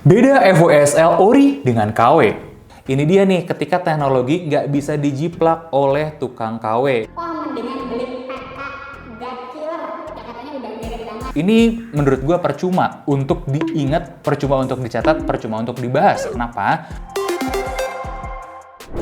Beda Evo SL Ori dengan KW. Ini dia nih ketika teknologi nggak bisa dijiplak oleh tukang KW. Mendingan beli PK God Killer yang katanya udah mirip banget. Ini menurut gua percuma untuk diingat, percuma untuk dicatat, percuma untuk dibahas. Kenapa?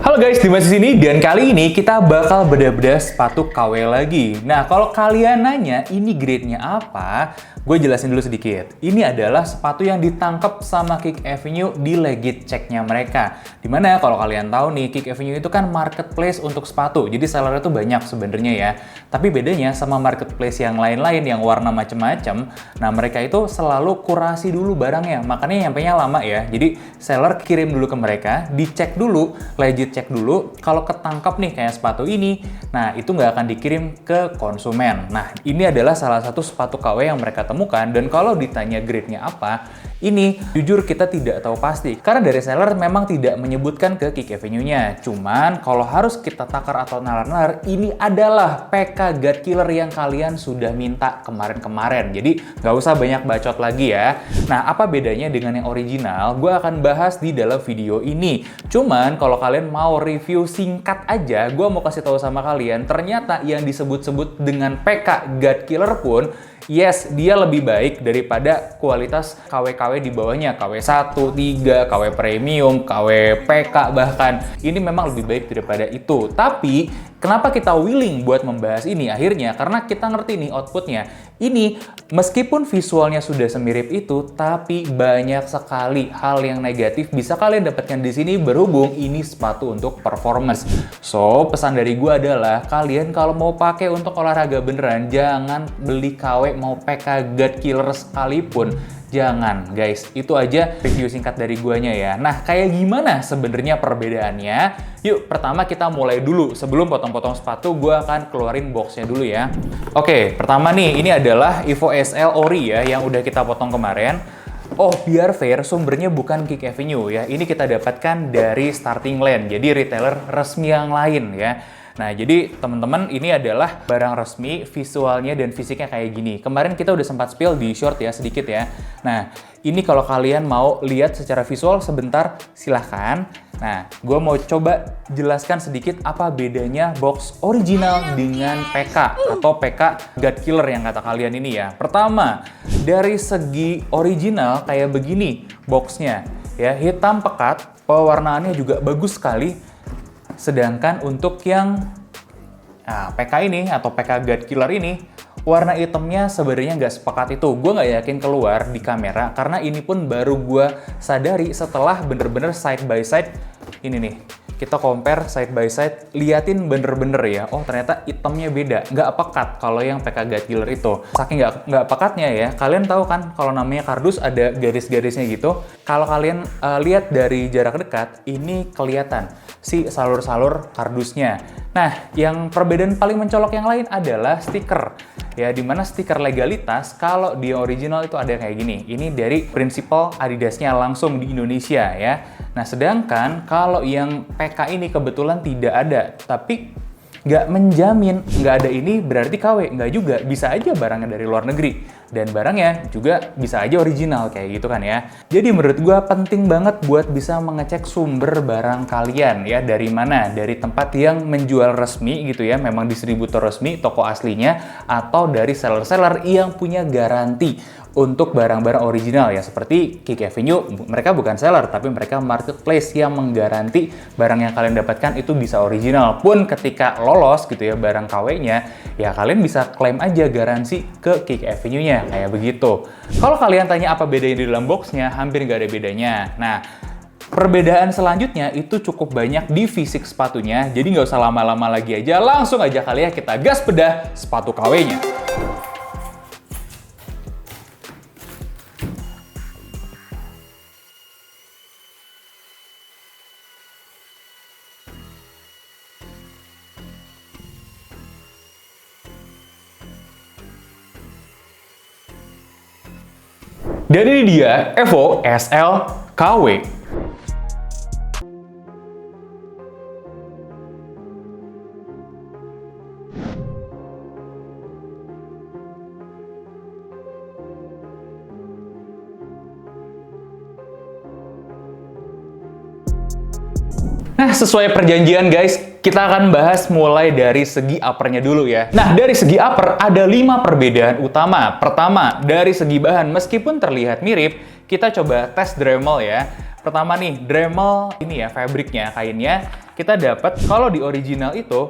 Halo guys, Dimas di sini dan kali ini kita bakal bedah-bedah sepatu KW lagi. Nah, kalau kalian nanya ini grade-nya apa, gue jelasin dulu sedikit. Ini adalah sepatu yang ditangkap sama Kick Avenue di legit check-nya mereka. Dimana kalau kalian tahu nih, Kick Avenue itu kan marketplace untuk sepatu. Jadi sellernya tuh banyak sebenarnya ya. Tapi bedanya sama marketplace yang lain-lain yang warna macem-macem, nah mereka itu selalu kurasi dulu barangnya. Makanya nyampenya lama ya. Jadi seller kirim dulu ke mereka, dicek dulu, legit cek dulu. Kalau ketangkap nih kayak sepatu ini, nah itu nggak akan dikirim ke konsumen. Nah ini adalah salah satu sepatu KW yang mereka temukan, dan kalau ditanya grade-nya apa, ini jujur kita tidak tahu pasti. Karena dari seller memang tidak menyebutkan ke Kick Avenue-nya. Cuman kalau harus kita takar atau nalar-nalar, ini adalah PK God Killer yang kalian sudah minta kemarin-kemarin. Jadi nggak usah banyak bacot lagi ya. Nah apa bedanya dengan yang original? Gue akan bahas di dalam video ini. Cuman kalau kalian mau review singkat aja, gue mau kasih tahu sama kalian, ternyata yang disebut-sebut dengan PK God Killer pun, yes, dia lebih baik daripada kualitas KW-KW di bawahnya. KW1, 3, KW Premium, KW PK bahkan. Ini memang lebih baik daripada itu. Tapi, kenapa kita willing buat membahas ini akhirnya? Karena kita ngerti nih outputnya. Ini, meskipun visualnya sudah semirip itu, tapi banyak sekali hal yang negatif bisa kalian dapatkan di sini berhubung ini sepatu untuk performance. So, pesan dari gue adalah, kalian kalau mau pakai untuk olahraga beneran, jangan beli KW mau PK God Killer sekalipun. Jangan guys, itu aja review singkat dari guanya ya. Nah, kayak gimana sebenarnya perbedaannya? Yuk, pertama kita mulai dulu. Sebelum potong-potong sepatu, gue akan keluarin boxnya dulu ya. Oke, pertama nih, ini adalah Evo SL Ori ya, yang udah kita potong kemarin. Oh, biar fair, sumbernya bukan Kick Avenue ya. Ini kita dapatkan dari Starting Line, jadi retailer resmi yang lain ya. Nah, jadi teman-teman ini adalah barang resmi, visualnya dan fisiknya kayak gini. Kemarin kita udah sempat spill di short ya, sedikit ya. Nah, ini kalau kalian mau lihat secara visual sebentar, silahkan. Nah, gue mau coba jelaskan sedikit apa bedanya box original dengan PK atau PK God Killer yang kata kalian ini ya. Pertama, dari segi original kayak begini boxnya ya, hitam pekat, pewarnaannya juga bagus sekali. Sedangkan untuk yang PK ini atau PK God Killer ini, warna hitamnya sebenarnya nggak sepekat itu. Gue nggak yakin keluar di kamera karena ini pun baru gue sadari setelah bener-bener side by side ini nih. Kita compare side by side, liatin bener-bener ya, oh ternyata hitamnya beda, nggak pekat kalau yang PK God Killer itu. Saking nggak pekatnya ya, kalian tahu kan kalau namanya kardus ada garis-garisnya gitu. Kalau kalian lihat dari jarak dekat, ini kelihatan si salur-salur kardusnya. Nah, yang perbedaan paling mencolok yang lain adalah stiker. Ya, dimana stiker legalitas kalau di original itu ada kayak gini. Ini dari prinsipal Adidasnya langsung di Indonesia ya. Nah, sedangkan kalau yang PK ini kebetulan tidak ada, tapi nggak menjamin nggak ada ini berarti KW, nggak juga. Bisa aja barangnya dari luar negeri. Dan barangnya juga bisa aja original kayak gitu kan ya. Jadi menurut gua penting banget buat bisa mengecek sumber barang kalian ya. Dari mana? Dari tempat yang menjual resmi gitu ya, memang distributor resmi, toko aslinya, atau dari seller-seller yang punya garansi untuk barang-barang original ya, seperti Kick Avenue, mereka bukan seller tapi mereka marketplace yang menggaranti barang yang kalian dapatkan itu bisa original. Pun ketika lolos gitu ya barang KW-nya, ya kalian bisa klaim aja garansi ke Kick Avenue-nya kayak begitu. Kalau kalian tanya apa bedanya di dalam boxnya, hampir nggak ada bedanya. Nah, perbedaan selanjutnya itu cukup banyak di fisik sepatunya, jadi nggak usah lama-lama lagi aja, langsung aja kali ya kita gas bedah sepatu KW-nya. Dan ini dia Evo SL KW. Nah, sesuai perjanjian guys, kita akan bahas mulai dari segi uppernya dulu ya. Nah, dari segi upper ada 5 perbedaan utama. Pertama, dari segi bahan, meskipun terlihat mirip, kita coba tes Dremel ya. Pertama nih, Dremel ini ya, fabriknya, kainnya, kita dapat kalau di original itu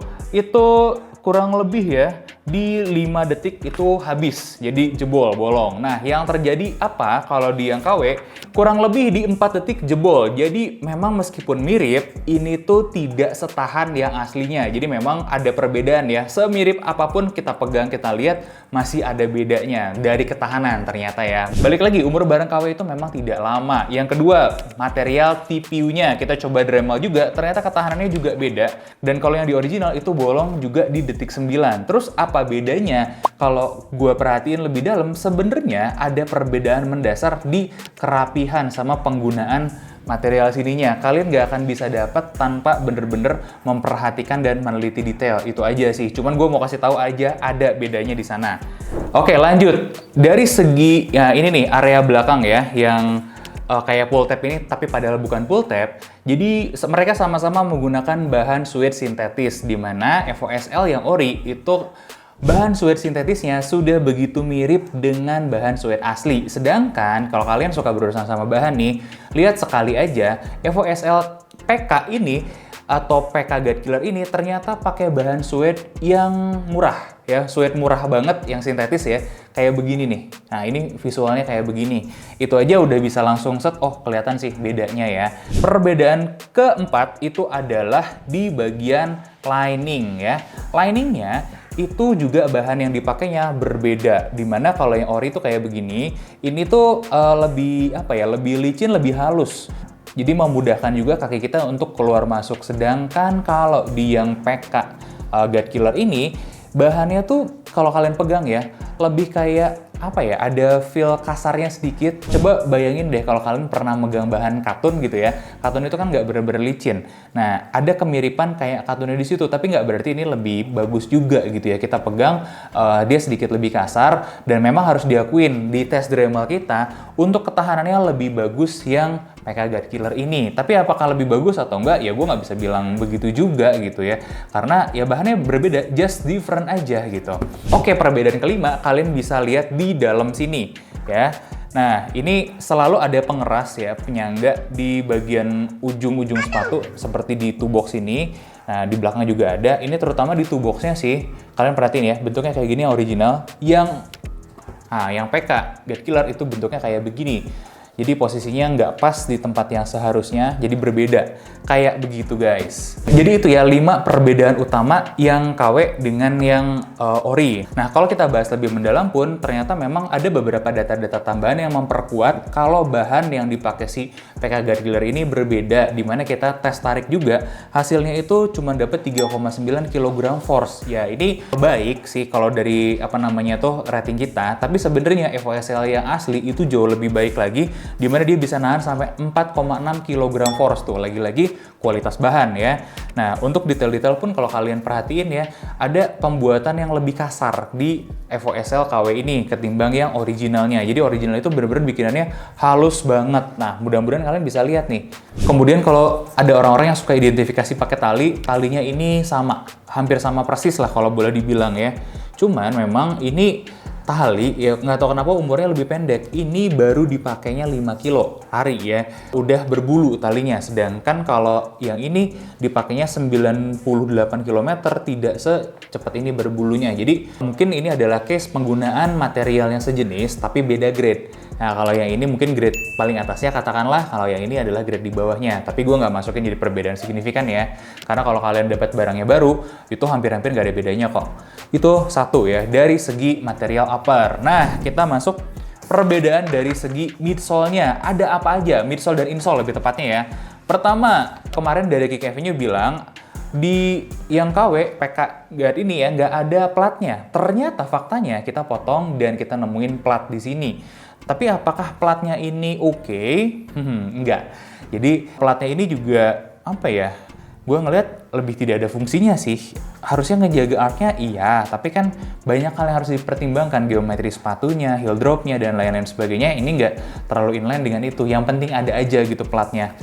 kurang lebih ya, di 5 detik itu habis, jadi jebol, bolong. Nah, yang terjadi apa kalau di yang KW, kurang lebih di 4 detik jebol. Jadi memang meskipun mirip, ini tuh tidak setahan yang aslinya. Jadi memang ada perbedaan ya, semirip apapun kita pegang, kita lihat, masih ada bedanya dari ketahanan ternyata ya. Balik lagi, umur barang KW itu memang tidak lama. Yang kedua, material TPU-nya, kita coba Dremel juga, ternyata ketahanannya juga beda. Dan kalau yang di original itu bolong juga di detik 9. Terus apa bedanya? Kalau gue perhatiin lebih dalam, sebenarnya ada perbedaan mendasar di kerapihan sama penggunaan material sininya. Kalian nggak akan bisa dapat tanpa bener-bener memperhatikan dan meneliti detail. Itu aja sih. Cuman gue mau kasih tahu aja ada bedanya di sana. Oke, lanjut. Dari segi ya ini nih area belakang ya yang kayak pull tab ini, tapi padahal bukan pull tab. Jadi mereka sama-sama menggunakan bahan suede sintetis, di mana FOSL yang ori itu bahan suede sintetisnya sudah begitu mirip dengan bahan suede asli. Sedangkan kalau kalian suka berurusan sama bahan nih, lihat sekali aja FOSL PK ini atau PK Guide Killer ini ternyata pakai bahan suede yang murah ya, suede murah banget yang sintetis ya, kayak begini nih. Nah, ini visualnya kayak begini. Itu aja udah bisa langsung set, oh kelihatan sih bedanya ya. Perbedaan keempat itu adalah di bagian lining ya. Liningnya itu juga bahan yang dipakainya berbeda. Dimana kalau yang ori itu kayak begini, ini tuh lebih apa ya, lebih licin, lebih halus. Jadi memudahkan juga kaki kita untuk keluar masuk. Sedangkan kalau di yang PK Guide Killer ini, bahannya tuh kalau kalian pegang ya, lebih kayak apa ya, ada feel kasarnya sedikit. Coba bayangin deh kalau kalian pernah megang bahan katun gitu ya. Katun itu kan nggak bener-bener licin. Nah, ada kemiripan kayak katunnya di situ, tapi nggak berarti ini lebih bagus juga gitu ya. Kita pegang, dia sedikit lebih kasar, dan memang harus diakuin di tes Dremel kita, untuk ketahanannya lebih bagus yang PK Guide Killer ini. Tapi apakah lebih bagus atau enggak? Ya gue nggak bisa bilang begitu juga gitu ya. Karena ya bahannya berbeda, just different aja gitu. Oke, perbedaan kelima, kalian bisa lihat di dalam sini ya. Nah, ini selalu ada pengeras ya, penyangga di bagian ujung-ujung sepatu seperti di toe box ini. Nah, di belakang juga ada. Ini terutama di toe boxnya sih. Kalian perhatiin ya, bentuknya kayak gini yang original. Yang PK Guide Killer itu bentuknya kayak begini. Jadi posisinya nggak pas di tempat yang seharusnya, jadi berbeda. Kayak begitu guys. Jadi itu ya 5 perbedaan utama yang KW dengan yang ori. Nah, kalau kita bahas lebih mendalam pun, ternyata memang ada beberapa data-data tambahan yang memperkuat kalau bahan yang dipakai si PK Guide Killer ini berbeda. Dimana kita tes tarik juga, hasilnya itu cuma dapat 3,9 kg force. Ya, ini baik sih kalau dari rating kita. Tapi sebenarnya FOSL yang asli itu jauh lebih baik lagi, di mana dia bisa nahan sampai 4,6 kg force tuh, lagi-lagi kualitas bahan ya. Nah, untuk detail-detail pun kalau kalian perhatiin ya, ada pembuatan yang lebih kasar di FOSL KW ini ketimbang yang originalnya. Jadi original itu bener-bener bikinannya halus banget. Nah, mudah-mudahan kalian bisa lihat nih. Kemudian kalau ada orang-orang yang suka identifikasi pakai talinya ini sama, hampir sama persis lah kalau boleh dibilang ya. Cuman memang ini tali ya, nggak tahu kenapa umurnya lebih pendek. Ini baru dipakainya 5 kilo hari ya, udah berbulu talinya. Sedangkan kalau yang ini dipakainya 98 km, tidak secepat ini berbulunya. Jadi mungkin ini adalah case penggunaan material yang sejenis tapi beda grade. Nah, kalau yang ini mungkin grade paling atasnya katakanlah, kalau yang ini adalah grade di bawahnya. Tapi gue nggak masukin jadi perbedaan signifikan ya. Karena kalau kalian dapat barangnya baru, itu hampir-hampir nggak ada bedanya kok. Itu satu ya, dari segi material upper. Nah, kita masuk perbedaan dari segi midsole-nya. Ada apa aja? Midsole dan insole lebih tepatnya ya. Pertama, kemarin dari Kick Avenue bilang, di yang KW PK Guide ini ya nggak ada platnya. Ternyata faktanya kita potong dan kita nemuin plat di sini. Tapi apakah platnya ini oke? Enggak. Jadi platnya ini juga apa ya? Gue ngeliat lebih tidak ada fungsinya sih. Harusnya ngejaga arc-nya iya, tapi kan banyak hal yang harus dipertimbangkan, geometri sepatunya, heel drop-nya, dan lain-lain sebagainya. Ini nggak terlalu inline dengan itu. Yang penting ada aja gitu platnya.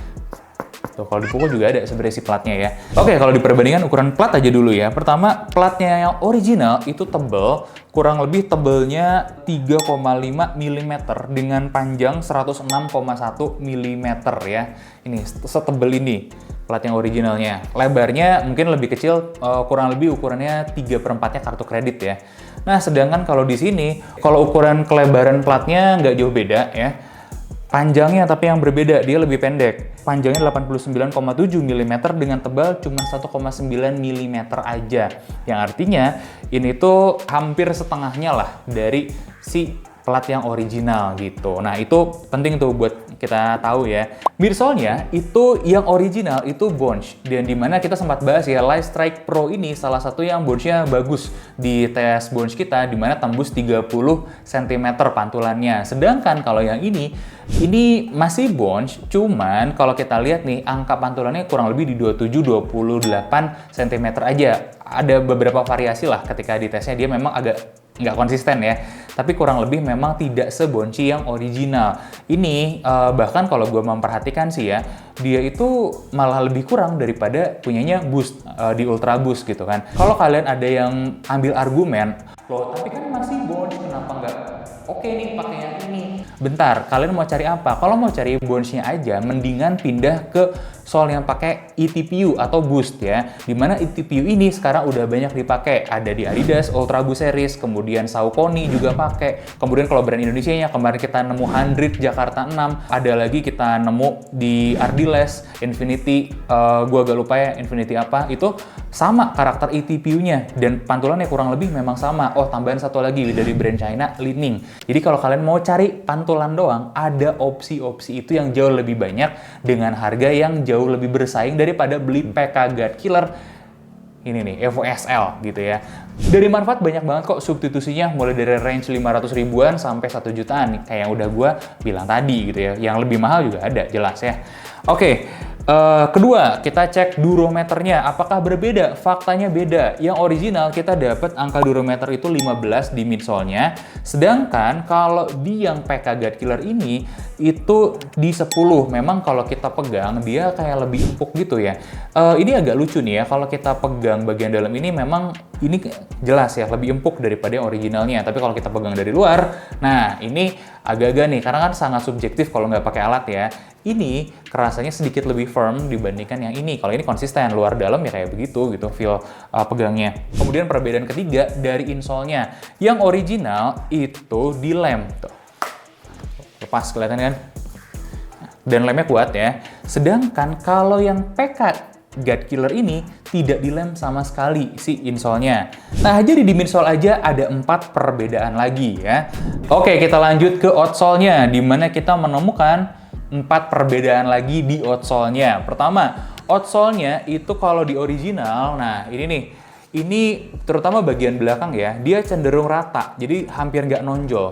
Tuh, kalau dipukul juga ada sebenarnya si platnya ya. Oke, kalau diperbandingkan ukuran plat aja dulu ya. Pertama, platnya yang original itu tebel, kurang lebih tebelnya 3,5 mm dengan panjang 106,1 mm ya. Ini setebel ini plat yang originalnya. Lebarnya mungkin lebih kecil, kurang lebih ukurannya 3/4-nya kartu kredit ya. Nah, sedangkan kalau di sini, kalau ukuran kelebaran platnya nggak jauh beda ya. Panjangnya tapi yang berbeda, dia lebih pendek. Panjangnya 89,7 mm dengan tebal cuma 1,9 mm aja. Yang artinya ini tuh hampir setengahnya lah dari si plat yang original gitu. Nah, itu penting tuh buat kita tahu ya. Midsole-nya itu yang original itu Bosch. Dan dimana kita sempat bahas ya, Light Strike Pro ini salah satu yang Bosch-nya bagus di tes Bosch kita, dimana tembus 30 cm pantulannya. Sedangkan kalau yang ini masih Bosch, cuman kalau kita lihat nih, angka pantulannya kurang lebih di 27-28 cm aja. Ada beberapa variasi lah ketika di tesnya, dia memang agak nggak konsisten ya, tapi kurang lebih memang tidak sebonci yang original. Ini bahkan kalau gue memperhatikan sih ya, dia itu malah lebih kurang daripada punyanya Boost di Ultra Boost gitu kan. Kalau kalian ada yang ambil argumen, loh tapi kan masih Bosch, kenapa nggak oke nih pakai yang ini? Bentar, kalian mau cari apa? Kalau mau cari Bosch-nya aja, mendingan pindah ke sol yang pakai eTPU atau Boost ya. Dimana eTPU ini sekarang udah banyak dipakai. Ada di Adidas, Ultra Boost Series, kemudian Saucony juga pakai. Kemudian kalau brand Indonesianya, kemarin kita nemu 100 Jakarta 6. Ada lagi kita nemu di Ardiles, Infinity, gua agak lupa ya, Infinity apa, itu sama karakter eTPU-nya. Dan pantulannya kurang lebih memang sama. Oh, tambahan satu lagi dari brand China, Li-Ning. Jadi kalau kalian mau cari pantulan doang, ada opsi-opsi itu yang jauh lebih banyak dengan harga yang jauh lebih bersaing daripada beli PK God Killer ini nih, Evo SL gitu ya. Dari manfaat banyak banget kok substitusinya, mulai dari range 500 ribuan sampai 1 jutaan kayak yang udah gue bilang tadi gitu ya. Yang lebih mahal juga ada, jelas ya. Oke, kedua, kita cek durometernya. Apakah berbeda? Faktanya beda. Yang original kita dapat angka durometer itu 15 di midsole-nya. Sedangkan kalau di yang PK God Killer ini itu di 10. Memang kalau kita pegang dia kayak lebih empuk gitu ya. Ini agak lucu nih ya. Kalau kita pegang bagian dalam ini memang ini jelas ya lebih empuk daripada yang originalnya. Tapi kalau kita pegang dari luar, nah ini agak-agak nih, karena kan sangat subjektif kalau nggak pakai alat ya. Ini kerasanya sedikit lebih firm dibandingkan yang ini. Kalau ini konsisten, luar dalam ya kayak begitu gitu feel pegangnya. Kemudian perbedaan ketiga dari insole-nya. Yang original itu di lem tuh. Lepas kelihatan kan? Dan lemnya kuat ya. Sedangkan kalau yang PK God Killer ini tidak dilem sama sekali si insole-nya. Nah, jadi di midsole aja ada 4 perbedaan lagi ya. Oke, kita lanjut ke outsole-nya, di mana kita menemukan 4 perbedaan lagi di outsole-nya. Pertama, outsole-nya itu kalau di original, nah ini nih, ini terutama bagian belakang ya, dia cenderung rata, jadi hampir nggak nonjol.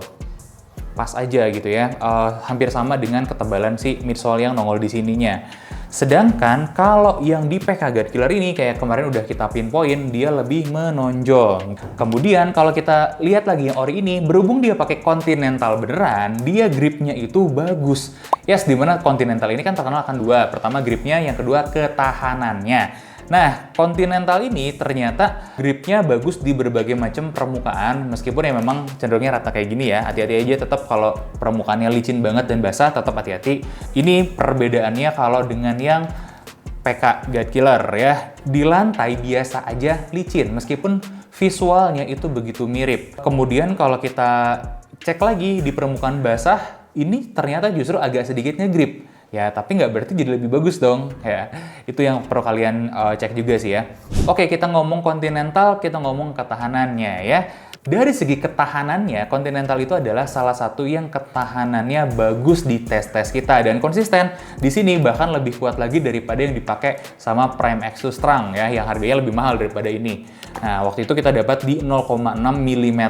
Pas aja gitu ya, hampir sama dengan ketebalan si midsole yang nongol di sininya. Sedangkan kalau yang di PK God Killer ini kayak kemarin udah kita pinpoint, dia lebih menonjol. Kemudian kalau kita lihat lagi yang ori ini, berhubung dia pakai Continental beneran, dia gripnya itu bagus. Yes, dimana Continental ini kan terkenal akan dua. Pertama gripnya, yang kedua ketahanannya. Nah, Continental ini ternyata gripnya bagus di berbagai macam permukaan, meskipun ya memang cenderungnya rata kayak gini ya. Hati-hati aja tetap kalau permukaannya licin banget dan basah, tetap hati-hati. Ini perbedaannya kalau dengan yang PK God Killer ya. Di lantai biasa aja licin, meskipun visualnya itu begitu mirip. Kemudian kalau kita cek lagi di permukaan basah, ini ternyata justru agak sedikit ngegrip. Ya, tapi nggak berarti jadi lebih bagus dong. Ya, itu yang perlu kalian cek juga sih ya. Oke, kita ngomong Continental, kita ngomong ketahanannya ya. Dari segi ketahanannya, Continental itu adalah salah satu yang ketahanannya bagus di tes-tes kita dan konsisten. Di sini bahkan lebih kuat lagi daripada yang dipakai sama Prime Exus Strang ya, yang harganya lebih mahal daripada ini. Nah, waktu itu kita dapat di 0,6 mm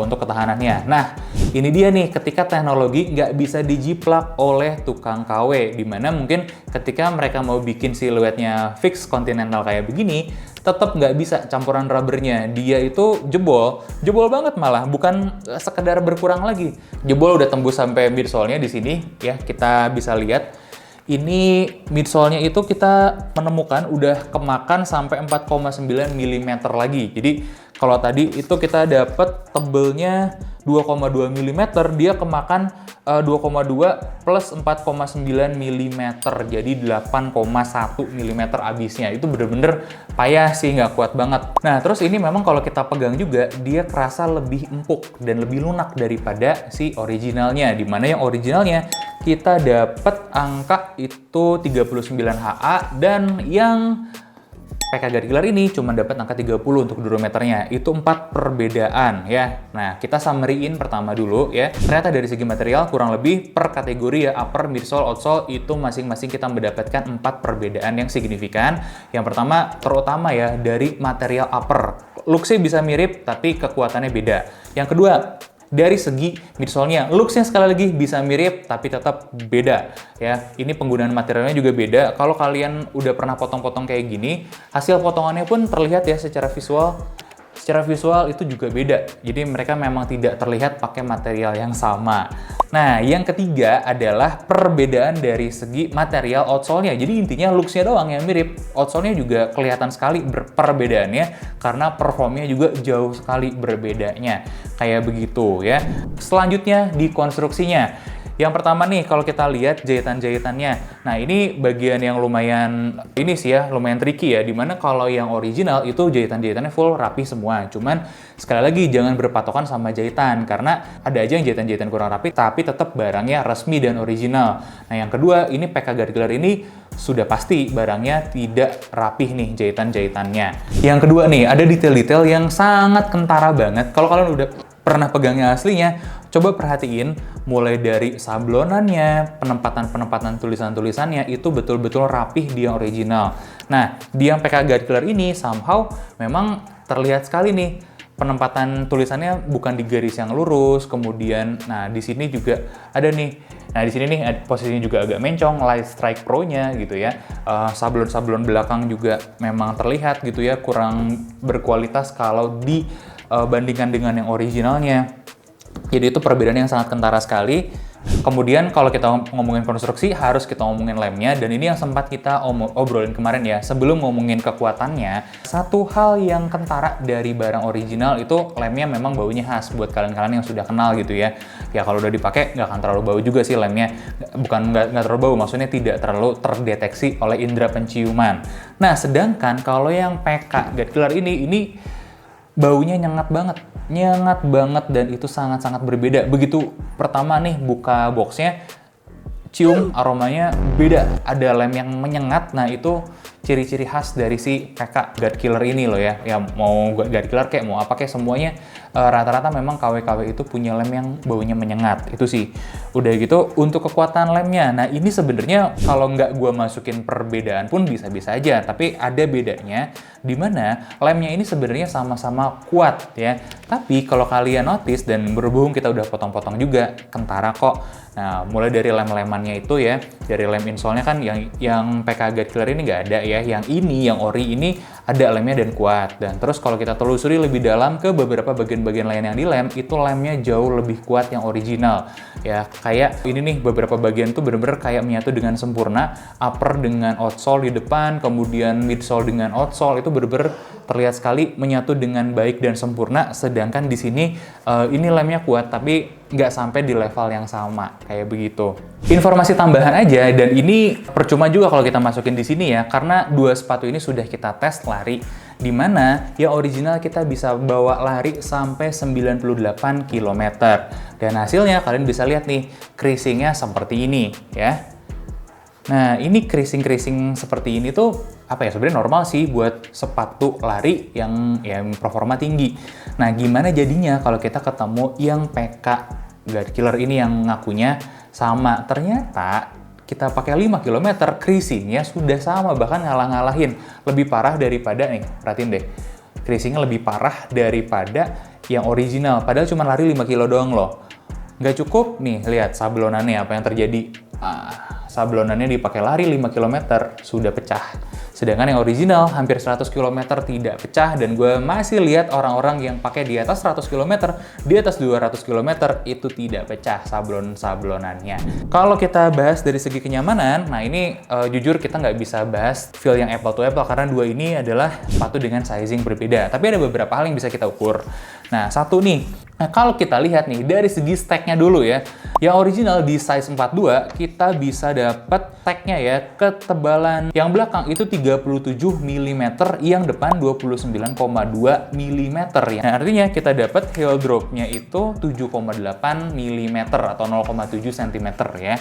untuk ketahanannya. Nah, ini dia nih, ketika teknologi nggak bisa dijiplak oleh tukang KW, dimana mungkin ketika mereka mau bikin siluetnya fix Continental kayak begini, tetap nggak bisa campuran rubbernya. Dia itu jebol banget malah, bukan sekedar berkurang lagi. Jebol udah tembus sampai midsole-nya di sini ya, kita bisa lihat. Ini midsole-nya itu kita menemukan udah kemakan sampai 4,9 mm lagi. Jadi kalau tadi itu kita dapat tebelnya 2,2 mm, dia kemakan 2,2 plus 4,9 mm, jadi 8,1 mm abisnya. Itu bener-bener payah sih, nggak kuat banget. Nah, terus ini memang kalau kita pegang juga, dia kerasa lebih empuk dan lebih lunak daripada si originalnya. Dimana yang originalnya kita dapat angka itu 39 HA, dan yang PK Guard Killer ini cuma dapat angka 30 untuk durometernya. Itu 4 perbedaan ya. Nah, kita summary-in pertama dulu ya. Ternyata dari segi material kurang lebih per kategori ya, upper, midsole, outsole itu masing-masing kita mendapatkan 4 perbedaan yang signifikan. Yang pertama, terutama ya dari material upper. Looks-nya bisa mirip tapi kekuatannya beda. Yang kedua, dari segi midsole-nya, looks-nya sekali lagi bisa mirip tapi tetap beda ya. Ini penggunaan materialnya juga beda. Kalau kalian udah pernah potong-potong kayak gini, hasil potongannya pun terlihat ya secara visual. Secara visual itu juga beda. Jadi mereka memang tidak terlihat pakai material yang sama. Nah, yang ketiga adalah perbedaan dari segi material outsole-nya. Jadi intinya looks-nya doang yang mirip. Outsole-nya juga kelihatan sekali perbedaannya karena performnya juga jauh sekali berbedanya. Kayak begitu ya. Selanjutnya di konstruksinya. Yang pertama nih, kalau kita lihat jahitan-jahitannya. Nah, ini bagian yang lumayan, ini sih ya, lumayan tricky ya. Dimana kalau yang original itu jahitan-jahitannya full rapi semua. Cuman, sekali lagi jangan berpatokan sama jahitan. Karena ada aja yang jahitan-jahitan kurang rapi, tapi tetap barangnya resmi dan original. Nah, yang kedua, ini PK Guard Killer ini sudah pasti barangnya tidak rapih nih jahitan-jahitannya. Yang kedua nih, ada detail-detail yang sangat kentara banget. Kalau kalian udah pernah pegangnya aslinya, coba perhatiin mulai dari sablonannya, penempatan-penempatan tulisan-tulisannya itu betul-betul rapih di yang original. Nah, di yang PK Guard Killer ini somehow memang terlihat sekali nih penempatan tulisannya bukan di garis yang lurus, kemudian nah di sini juga ada nih. Nah, di sini nih posisinya juga agak mencong, Light Strike Pro-nya gitu ya. Sablon-sablon belakang juga memang terlihat gitu ya, kurang berkualitas kalau dibandingkan dengan yang originalnya. Jadi itu perbedaan yang sangat kentara sekali. Kemudian kalau kita ngomongin konstruksi, harus kita ngomongin lemnya, dan ini yang sempat kita obrolin kemarin ya. Sebelum ngomongin kekuatannya, satu hal yang kentara dari barang original itu lemnya memang baunya khas buat kalian-kalian yang sudah kenal gitu ya. Ya kalau udah dipakai nggak akan terlalu bau juga sih lemnya. Bukan nggak terlalu bau, maksudnya tidak terlalu terdeteksi oleh indera penciuman. Nah, sedangkan kalau yang PK Guard Killer ini baunya nyengat banget dan itu sangat-sangat berbeda. Begitu pertama nih buka boxnya, cium aromanya beda, ada lem yang menyengat. Nah, itu ciri-ciri khas dari si PK Guard Killer ini loh ya. Ya mau Guard Killer kayak mau apa kayak semuanya rata-rata memang KW-KW itu punya lem yang baunya menyengat. Itu sih. Udah gitu untuk kekuatan lemnya. Nah, ini sebenarnya kalau nggak gua masukin perbedaan pun bisa-bisa aja, tapi ada bedanya di mana lemnya ini sebenarnya sama-sama kuat ya. Tapi kalau kalian notice, dan berhubung kita udah potong-potong juga, kentara kok. Nah, mulai dari lem-lemannya itu ya, dari lem insole-nya kan yang PK Guard Killer ini nggak ada ya. Yang ini, yang ori ini ada lemnya dan kuat. Dan terus kalau kita telusuri lebih dalam ke beberapa bagian-bagian lain yang di lem, itu lemnya jauh lebih kuat yang original. Ya, kayak ini nih, beberapa bagian tuh bener-bener kayak menyatu dengan sempurna. Upper dengan outsole di depan, kemudian midsole dengan outsole, itu bener-bener terlihat sekali menyatu dengan baik dan sempurna. Sedangkan di sini ini lemnya kuat, tapi nggak sampai di level yang sama, kayak begitu. Informasi tambahan aja, dan ini percuma juga kalau kita masukin di sini ya, karena dua sepatu ini sudah kita tes lari, di mana yang original kita bisa bawa lari sampai 98 km. Dan hasilnya kalian bisa lihat nih, creasing-nya seperti ini ya. Nah, ini creasing seperti ini tuh apa ya, sebenarnya normal sih buat sepatu lari yang performa tinggi. Nah, gimana jadinya kalau kita ketemu yang PK Guard Killer ini yang ngakunya sama? Ternyata kita pakai 5 km, creasingnya sudah sama, bahkan ngalah-ngalahin. Lebih parah daripada, nih, perhatiin deh. Creasingnya lebih parah daripada yang original, padahal cuma lari 5 kilo doang loh. Nggak cukup, nih, lihat sablonannya apa yang terjadi. Sablonannya dipakai lari 5 km, sudah pecah. Sedangkan yang original hampir 100 km tidak pecah, dan gue masih lihat orang-orang yang pakai di atas 100 km, di atas 200 km itu tidak pecah sablon-sablonannya. Kalau kita bahas dari segi kenyamanan, nah ini jujur kita nggak bisa bahas feel yang apple to apple karena dua ini adalah sepatu dengan sizing berbeda. Tapi ada beberapa hal yang bisa kita ukur. Nah, satu nih. Nah, kalau kita lihat nih dari segi stack-nya dulu ya. Yang original di size 42 kita bisa dapat stack-nya ya, ketebalan yang belakang itu 37 mm, yang depan 29,2 mm ya. Nah, artinya kita dapat heel drop-nya itu 7,8 mm atau 0,7 cm ya.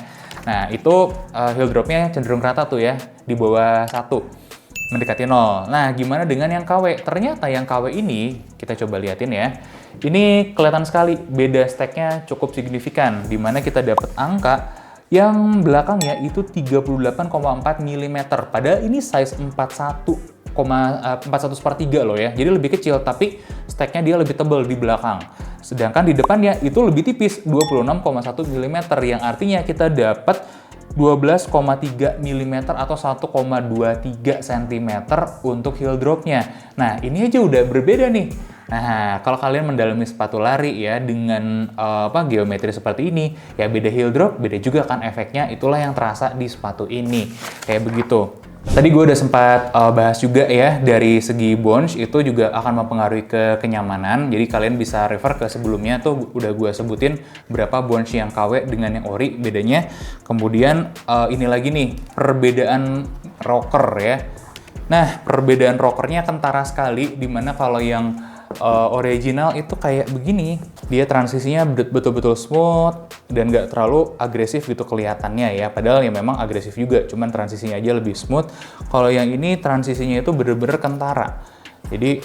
Nah, itu heel drop-nya cenderung rata tuh ya, di bawah 1, mendekati 0. Nah, gimana dengan yang KW? Ternyata yang KW ini, kita coba liatin ya. Ini kelihatan sekali, beda stack-nya cukup signifikan, di mana kita dapat angka yang belakangnya itu 38,4 mm. Padahal ini size 41/3 loh ya. Jadi lebih kecil, tapi stack-nya dia lebih tebal di belakang. Sedangkan di depannya itu lebih tipis, 26,1 mm, yang artinya kita dapat 12,3 mm atau 1,23 cm untuk heel drop-nya. Nah, ini aja udah berbeda nih. Nah, kalau kalian mendalami sepatu lari ya dengan geometri seperti ini, ya beda heel drop, beda juga kan efeknya, itulah yang terasa di sepatu ini. Kayak begitu. Tadi gue udah sempat bahas juga ya, dari segi bounce itu juga akan mempengaruhi ke kenyamanan. Jadi kalian bisa refer ke sebelumnya tuh udah gue sebutin berapa bounce yang KW dengan yang ori bedanya. Kemudian ini lagi nih, perbedaan rocker ya. Nah, perbedaan rockernya kentara sekali, dimana kalau yang original itu kayak begini, dia transisinya betul-betul smooth dan nggak terlalu agresif gitu kelihatannya ya, padahal ya memang agresif juga, cuman transisinya aja lebih smooth. Kalau yang ini transisinya itu bener-bener kentara, jadi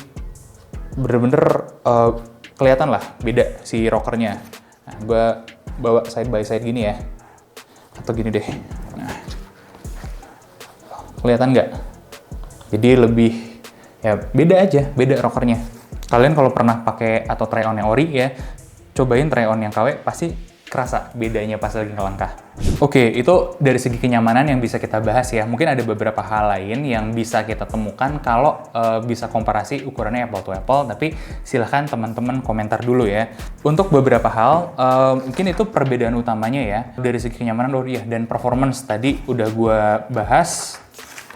bener-bener kelihatan lah beda si rockernya. Nah, gue bawa side by side gini ya, atau gini deh. Nah, kelihatan nggak? Jadi lebih ya beda aja, beda rockernya. Kalian kalau pernah pakai atau try on yang ori ya, cobain try on yang KW, pasti kerasa bedanya pas lagi ngelangkah. Oke, itu dari segi kenyamanan yang bisa kita bahas ya. Mungkin ada beberapa hal lain yang bisa kita temukan kalau bisa komparasi ukurannya apple to apple, tapi silahkan teman-teman komentar dulu ya. Untuk beberapa hal, mungkin itu perbedaan utamanya ya. Dari segi kenyamanan dan performance tadi udah gue bahas.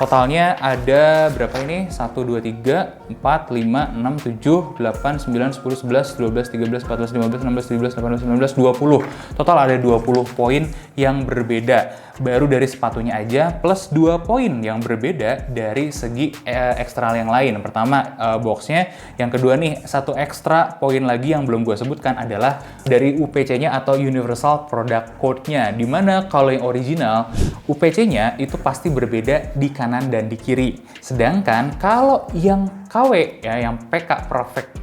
Totalnya ada berapa ini? 1, 2, 3, 4, 5, 6, 7, 8, 9, 10, 11, 12, 13, 14, 15, 16, 17, 18, 19, 20. Total ada 20 poin yang berbeda. Baru dari sepatunya aja, plus 2 poin yang berbeda dari segi eksternal yang lain. Pertama, boxnya. Yang kedua nih, satu ekstra poin lagi yang belum gue sebutkan adalah dari UPC-nya atau Universal Product Code-nya. Dimana kalau yang original, UPC-nya itu pasti berbeda di kanan dan di kiri. Sedangkan kalau yang KW ya, yang PK Perfect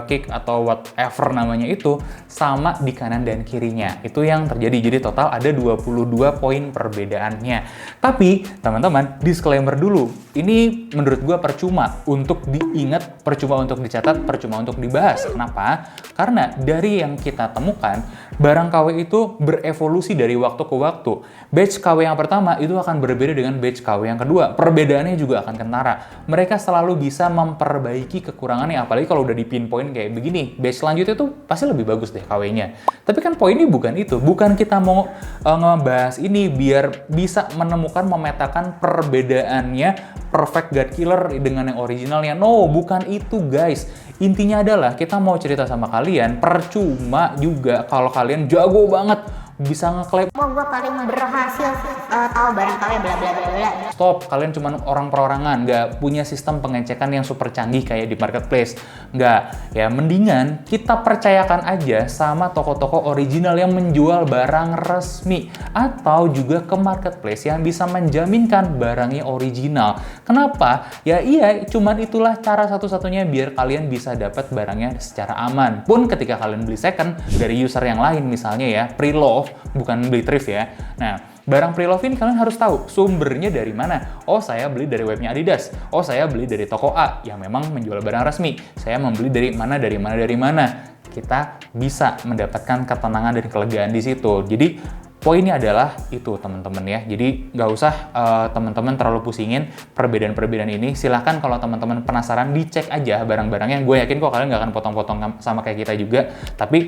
Kick atau whatever namanya itu, sama di kanan dan kirinya. Itu yang terjadi. Jadi total ada 22 poin perbedaannya. Tapi teman-teman, disclaimer dulu. Ini menurut gue percuma untuk diingat, percuma untuk dicatat, percuma untuk dibahas. Kenapa? Karena dari yang kita temukan, barang KW itu berevolusi dari waktu ke waktu. Batch KW yang pertama itu akan berbeda dengan batch KW yang kedua. Perbedaannya juga akan kentara. Mereka selalu bisa memperbaiki kekurangannya, apalagi kalau udah di pinpoint kayak begini. Batch selanjutnya tuh pasti lebih bagus deh KW-nya. Tapi kan poinnya bukan itu. Bukan kita mau ngebahas ini biar bisa menemukan, memetakan perbedaannya Perfect God Killer dengan yang originalnya. No, bukan itu guys. Intinya adalah kita mau cerita sama kalian, percuma juga kalau kalian jago banget bisa ngeklaim, wah gue paling berhasil tahu barang KW bla bla bla bla. Stop, kalian cuma orang perorangan, nggak punya sistem pengecekan yang super canggih kayak di marketplace. Nggak, ya mendingan kita percayakan aja sama toko-toko original yang menjual barang resmi, atau juga ke marketplace yang bisa menjaminkan barangnya original. Kenapa? Ya iya, cuman itulah cara satu-satunya biar kalian bisa dapat barangnya secara aman. Pun ketika kalian beli second dari user yang lain, misalnya ya pre-love, bukan beli thrift ya. Nah, barang pre-love ini kalian harus tahu sumbernya dari mana. Oh, saya beli dari webnya Adidas. Oh, saya beli dari toko A yang memang menjual barang resmi. Saya membeli dari mana, Kita bisa mendapatkan ketenangan dan kelegaan di situ. Jadi, Poinnya adalah itu teman-teman ya. Jadi nggak usah teman-teman terlalu pusingin perbedaan-perbedaan ini. Silahkan kalau teman-teman penasaran dicek aja barang-barangnya. Gue yakin kok kalian nggak akan potong-potong sama kayak kita juga. Tapi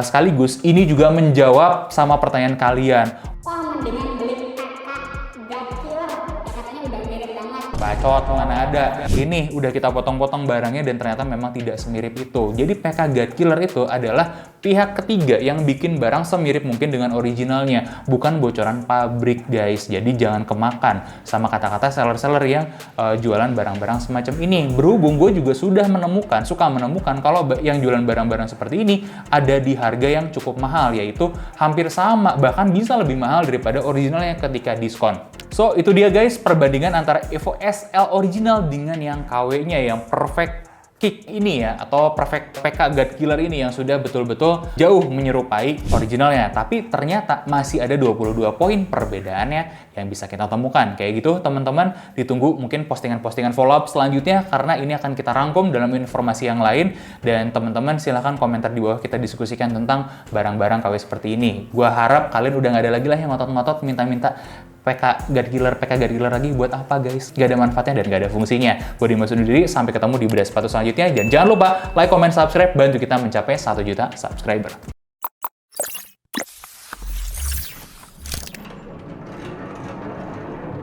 sekaligus ini juga menjawab sama pertanyaan kalian. Oh, mendingan beli kakak God Killer. Ya, katanya udah mirip banget. Bacot, mana ada. Ini udah kita potong-potong barangnya dan ternyata memang tidak semirip itu. Jadi PK God Killer itu adalah pihak ketiga yang bikin barang semirip mungkin dengan originalnya. Bukan bocoran pabrik guys. Jadi jangan kemakan sama kata-kata seller-seller yang jualan barang-barang semacam ini. Berhubung gue juga suka menemukan kalau yang jualan barang-barang seperti ini ada di harga yang cukup mahal, yaitu hampir sama, bahkan bisa lebih mahal daripada originalnya ketika diskon. So, itu dia guys perbandingan antara Evo SL original dengan yang KW-nya yang perfect kick ini ya, atau perfect PK God Killer ini yang sudah betul-betul jauh menyerupai originalnya. Tapi ternyata masih ada 22 poin perbedaannya yang bisa kita temukan. Kayak gitu teman-teman, ditunggu mungkin postingan-postingan follow-up selanjutnya karena ini akan kita rangkum dalam informasi yang lain. Dan teman-teman silahkan komentar di bawah, kita diskusikan tentang barang-barang KW seperti ini. Gua harap kalian udah nggak ada lagi lah yang ngotot-ngotot minta-minta PK God Killer lagi. Buat apa guys? Gak ada manfaatnya dan gak ada fungsinya. Gue Dimas undur diri, sampai ketemu di bedah sepatu selanjutnya. Dan jangan lupa like, comment, subscribe, bantu kita mencapai 1 juta subscriber.